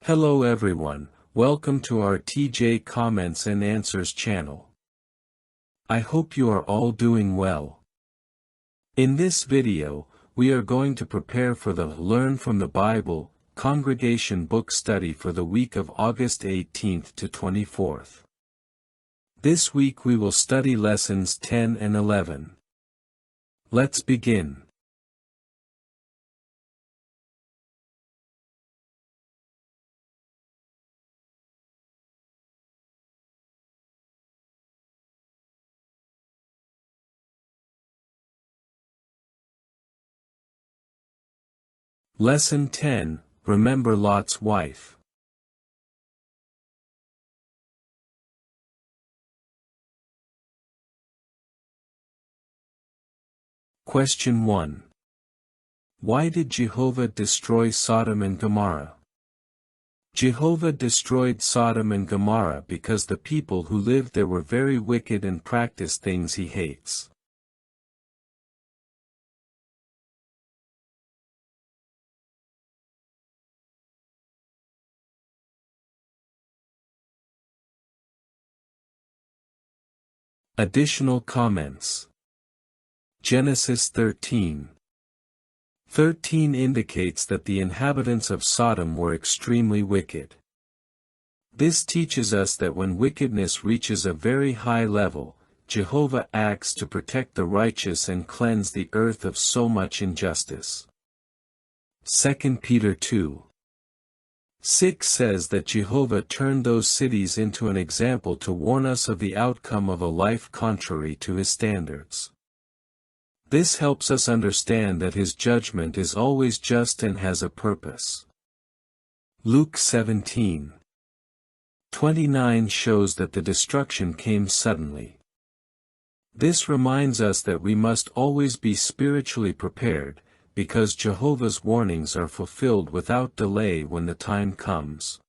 Hello everyone, welcome to our TJ Comments and Answers channel. I hope you are all doing well. In this video, we are going to prepare for the Learn from the Bible Congregation Book Study for the week of August 18th to 24th. This week we will study lessons 10 and 11. Let's begin. Lesson 10, Remember Lot's Wife. Question 1. Why did Jehovah destroy Sodom and Gomorrah? Jehovah destroyed Sodom and Gomorrah because the people who lived there were very wicked and practiced things he hates. Additional comments. Genesis 13. 13 indicates that the inhabitants of Sodom were extremely wicked. This teaches us that when wickedness reaches a very high level, Jehovah acts to protect the righteous and cleanse the earth of so much injustice. 2 Peter 2. 6 says that Jehovah turned those cities into an example to warn us of the outcome of a life contrary to his standards. This helps us understand that his judgment is always just and has a purpose. Luke 17:29 shows that the destruction came suddenly. This reminds us that we must always be spiritually prepared, because Jehovah's warnings are fulfilled without delay when the time comes.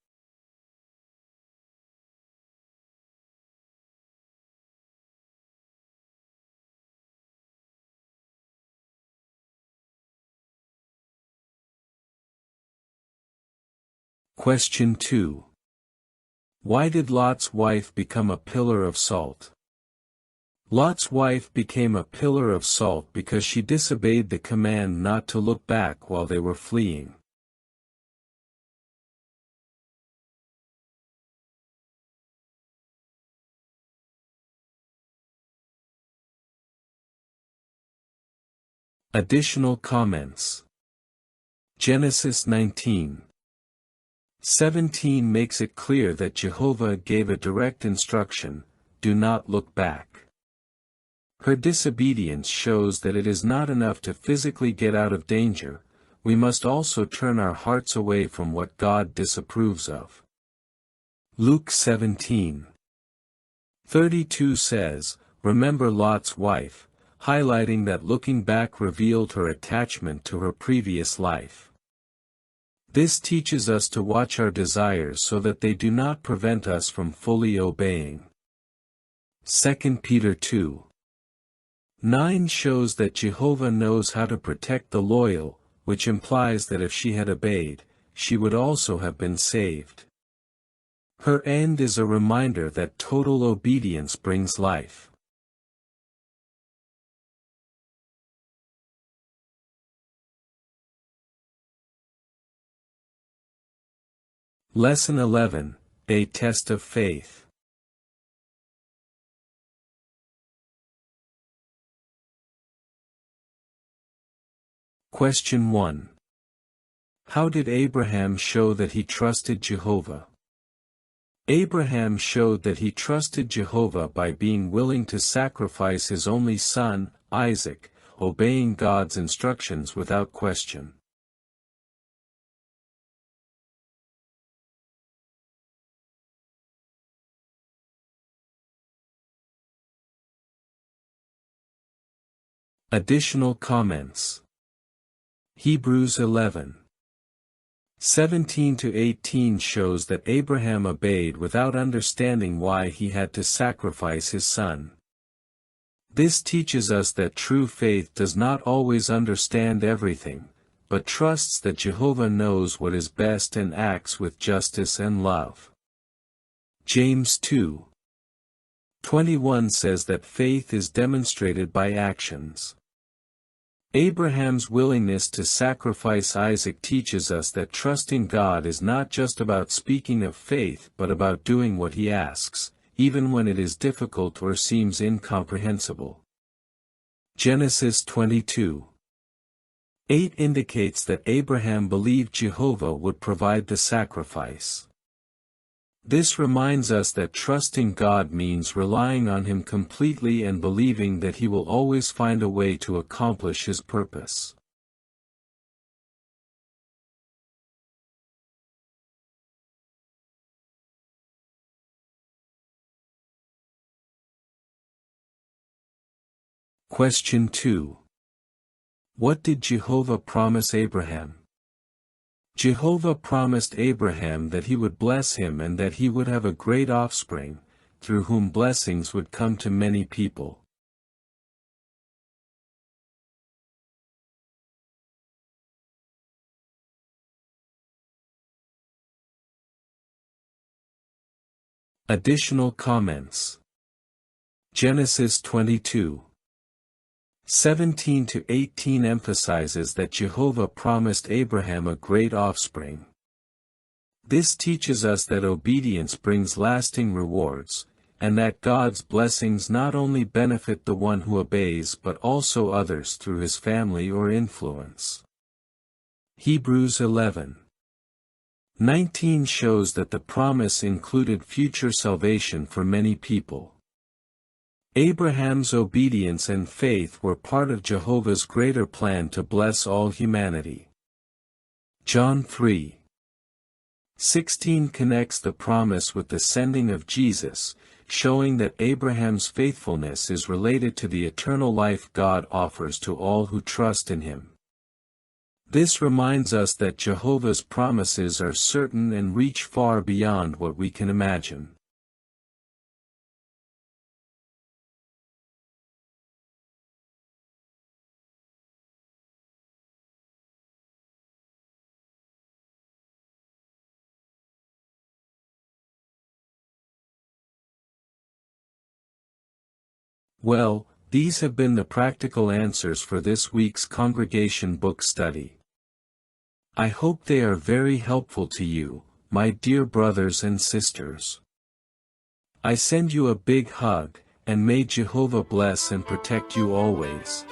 Question 2. Why did Lot's wife become a pillar of salt? Lot's wife became a pillar of salt because she disobeyed the command not to look back while they were fleeing. Additional comments. Genesis 19:17 makes it clear that Jehovah gave a direct instruction, do not look back. Her disobedience shows that it is not enough to physically get out of danger, we must also turn our hearts away from what God disapproves of. Luke 17:32 says, Remember Lot's wife, highlighting that looking back revealed her attachment to her previous life. This teaches us to watch our desires so that they do not prevent us from fully obeying. 2 Peter 2:9 shows that Jehovah knows how to protect the loyal, which implies that if she had obeyed, she would also have been saved. Her end is a reminder that total obedience brings life. Lesson 11, A Test of Faith. Question 1. How did Abraham show that he trusted Jehovah? Abraham showed that he trusted Jehovah by being willing to sacrifice his only son, Isaac, obeying God's instructions without question. Additional comments. Hebrews 11:17-18 shows that Abraham obeyed without understanding why he had to sacrifice his son. This teaches us that true faith does not always understand everything, but trusts that Jehovah knows what is best and acts with justice and love. James 2:21 says that faith is demonstrated by actions. Abraham's willingness to sacrifice Isaac teaches us that trusting God is not just about speaking of faith but about doing what he asks, even when it is difficult or seems incomprehensible. Genesis 22:8 indicates that Abraham believed Jehovah would provide the sacrifice. This reminds us that trusting God means relying on Him completely and believing that He will always find a way to accomplish His purpose. Question 2. What did Jehovah promise Abraham? Jehovah promised Abraham that he would bless him and that he would have a great offspring, through whom blessings would come to many people. Additional comments. Genesis 22:17-18 emphasizes that Jehovah promised Abraham a great offspring. This teaches us that obedience brings lasting rewards, and that God's blessings not only benefit the one who obeys but also others through his family or influence. Hebrews 11:19 shows that the promise included future salvation for many people. Abraham's obedience and faith were part of Jehovah's greater plan to bless all humanity. John 3:16 connects the promise with the sending of Jesus, showing that Abraham's faithfulness is related to the eternal life God offers to all who trust in Him. This reminds us that Jehovah's promises are certain and reach far beyond what we can imagine. Well, these have been the practical answers for this week's congregation book study. I hope they are very helpful to you, my dear brothers and sisters. I send you a big hug, and may Jehovah bless and protect you always.